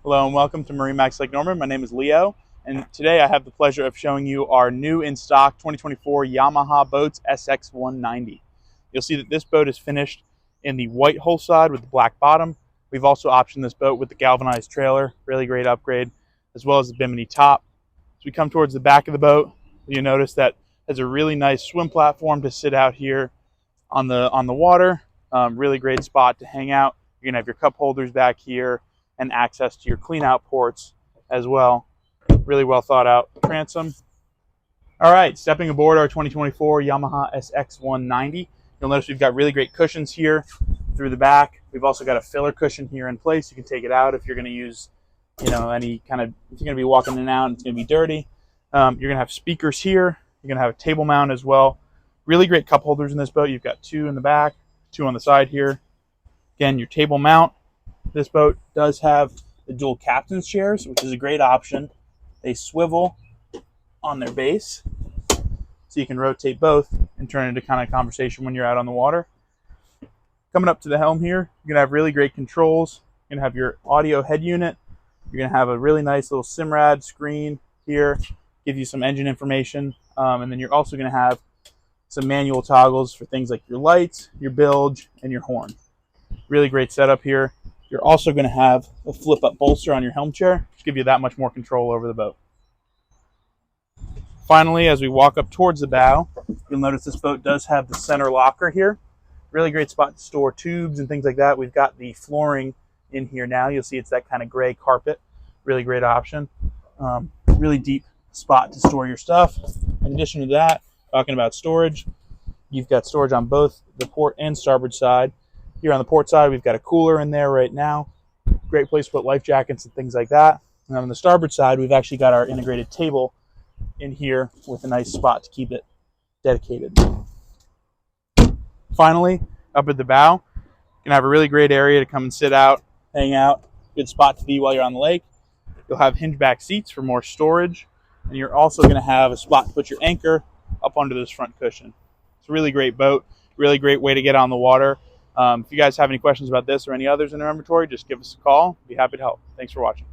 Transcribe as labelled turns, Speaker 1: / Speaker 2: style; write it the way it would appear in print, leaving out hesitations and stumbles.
Speaker 1: Hello and welcome to MarineMax Lake Norman. My name is Leo, and today I have the pleasure of showing you our new in stock 2024 Yamaha boats SX190. You'll see that this boat is finished in the white hull side with the black bottom. We've also optioned this boat with the galvanized trailer, really great upgrade, as well as the bimini top. As we come towards the back of the boat, you notice that it has a really nice swim platform to sit out here on the water. Really great spot to hang out. You're gonna have your cup holders back here and access to your clean out ports as well. Really well thought out transom. All right, stepping aboard our 2024 Yamaha SX190. You'll notice we've got really great cushions here through the back. We've also got a filler cushion here in place. You can take it out if you're gonna use, any kind of, if you're gonna be walking in and out and it's gonna be dirty. You're gonna have speakers here. You're gonna have a table mount as well. Really great cup holders in this boat. You've got two in the back, two on the side here. Again, your table mount. This boat does have the dual captain's chairs, which is a great option. They swivel on their base, so you can rotate both and turn into kind of conversation when you're out on the water. Coming up to the helm here, you're gonna have really great controls. You're gonna have your audio head unit. You're gonna have a really nice little SIMRAD screen here, give you some engine information, and then you're also gonna have some manual toggles for things like your lights, your bilge, and your horn. Really great setup here. You're also going to have a flip-up bolster on your helm chair, which give you that much more control over the boat. Finally, as we walk up towards the bow, you'll notice this boat does have the center locker here. Really great spot to store tubes and things like that. We've got the flooring in here now. You'll see it's that kind of gray carpet. Really great option. Really deep spot to store your stuff. In addition to that, talking about storage, you've got storage on both the port and starboard side. Here on the port side, we've got a cooler in there right now. Great place to put life jackets and things like that. And on the starboard side, we've actually got our integrated table in here with a nice spot to keep it dedicated. Finally, up at the bow, you're gonna have a really great area to come and sit out, hang out. Good spot to be while you're on the lake. You'll have hinge back seats for more storage. And you're also gonna have a spot to put your anchor up under this front cushion. It's a really great boat, really great way to get on the water. If you guys have any questions about this or any others in our inventory, just give us a call. Be happy to help. Thanks for watching.